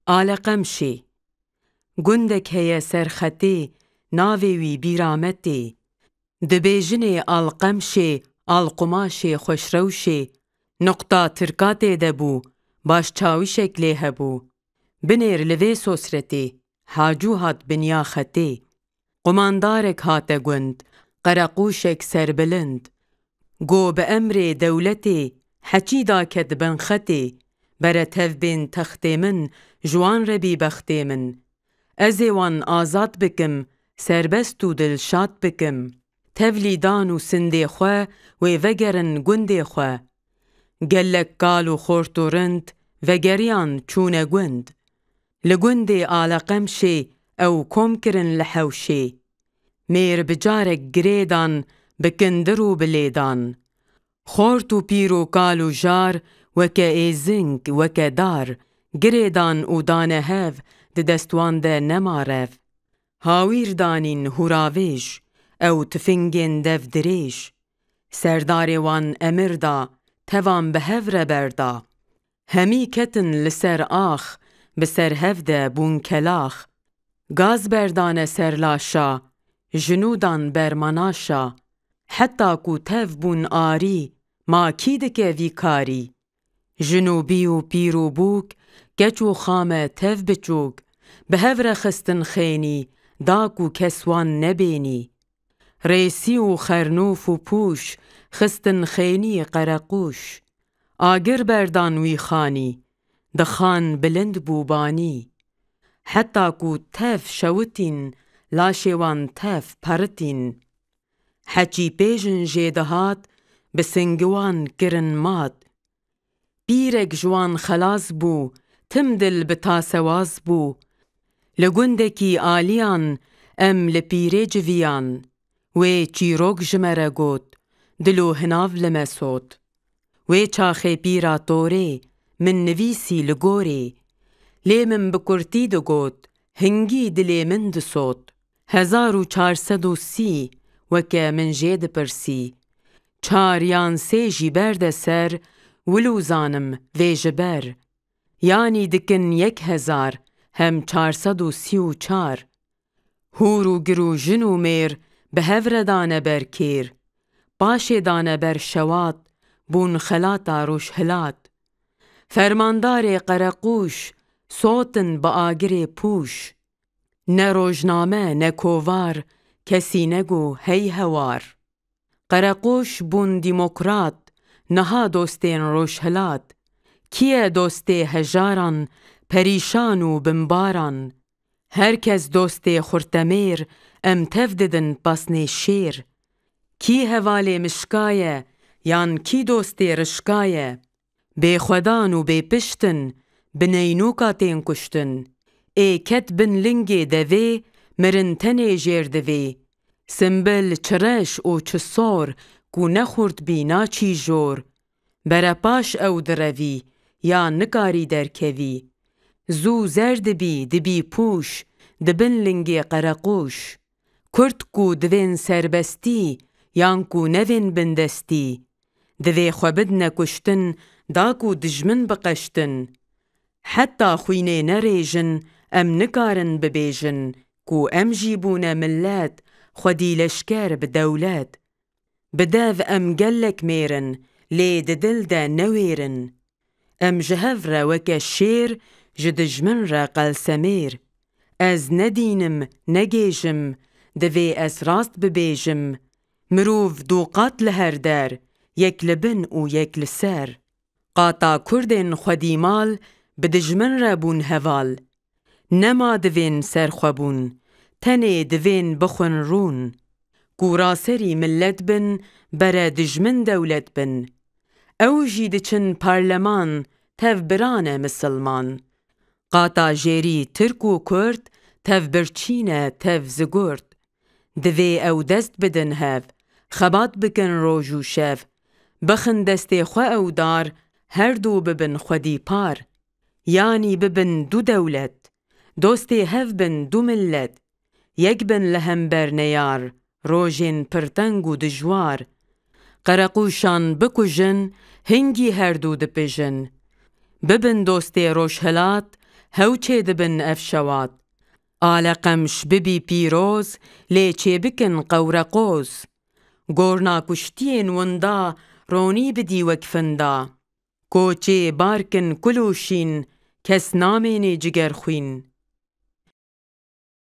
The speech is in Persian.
آلقم شی گندک هیا سرخطی ناوی بیرامتی دبیجنی آلقم شی آلقماشی خوشروشی نقطه ترکات دبو باش چاوی شکلی هبو بنیر لوی سوسرتی حاجو هات بنیا خطی قماندارک هات گند قرقوشک سربلند گو به امر دولتی حچی دا کد بن خطی بره تف بین تختی من جوان ربی بختی من ازی وان آزاد بکم سربست و دلشاد بکم تفلی دانو سندی خواه و وگرن گندی خواه گلک گالو خورتو رند وگریان چونه گند لگندی آلقم شی او کم کرن لحوشی میر بجارک گریدان بکندرو بلیدان خورتو پیرو کالو جار وکه ایزنگ وکه دار گریدان او دانه هف ده دستوان ده نمارف هاویر دانین هوراویش او تفنگین دف دریش سرداری وان امر دا توان به هفره بردا همی کتن لسر آخ بسر هفده بون کلاخ گاز بردانه سر لاشا جنودان برماناشا حتی کو تف بون آری ما کیدکه وی کاری جنوبی و پیرو بوک گچو خامه تف بچوک به هفره خستن خینی داکو کسوان نبینی ریسی و خرنوف و پوش خستن خینی قرقوش آگر بردان وی خانی دخان بلند بوبانی حتی کو تف شوتین لاشوان تف پرتین حچی پیجن جیدهات بسنگوان کرن ماد بیرک جوان خلاص بو تم دل بتاسواز بو لگندکی آلیان ام لپیره جویان و چیروک جمره گود دلو هناو لمسود و چاخه پیرا توره من نویسی لگوره لی من بکرتی دو گود هنگی دلی من دسود 1430 وکه من جید پرسی چاریان سیجی برد سر ولو زانم ویج بر یعنی دکن 1000 هم 434 هورو گرو جنو میر به هفر دانه بر کیر باش دانه بر شواد بون خلاتا روش هلات فرماندار قرقوش صوتن با آگر پوش نه روزنامه نه کووار کسی نگو هی هوار قرقوش بون دیموکرات نها دوستین روش هلات کیه دوستی هجاران پریشان و بمباران هرکس دوستی خورتمیر ام تفددن پسنی شیر کی هوالی مشکایه یان کی دوستی رشکایه بی خودان و بی پشتن بنینوکاتین کشتن ای کت بن لنگی دوی مرن تنی جیر دوی سنبل چرش او چسور کو نخورد بی ناچی جور بره پاش او دروی یا نکاری درکوی زو زرد بی دبی پوش دبن لنگی قرقوش کرد کو دوین سربستی یان کو نوین بندستی دوی خوابد نکشتن دا کو دجمن بقشتن حتی خوینه نریجن ام نکارن ببیجن کو ام جیبون ملت خودی لشکر بدولت بداو ام گلک میرن لی دل ده نویرن ام جهف را وکه شیر جدجمن را قل سمیر از ندینم نگیجم دوی از راست ببیجم مروف دو قاتل هر در یک لبن و یک لسر قاطا کردن خودی مال بدجمن را بون هوال نما دوین سر خوابون تنه دوین بخون رون گوراسری ملت بن بره دجمن دولت بن او جید چن پارلمان تف برانه مسلمان قاطا جیری ترک و کرد تف برچینه تف زگرد دوی او دست بدن هف خبات بکن روز و شف بخن دست خواه او دار هر دو ببن خودی پار یعنی ببن دو دولت دوستی هف بن دو ملت یک بن لهم برنیار روژین پرتنگ و دجوار قرقوشان بکجن هنگی هر دو دپجن ببن دوستی روش هلات هەو چێ دەبن ئەف شەوات ئالەقەمش ببی پیرۆز لێ چێ بکن قەورە قۆز گۆڕنا کوشتیên winda ڕۆنی بدی وەک finda کۆچێ بارکن کول و شین کەس نامێنێ جگەرخوین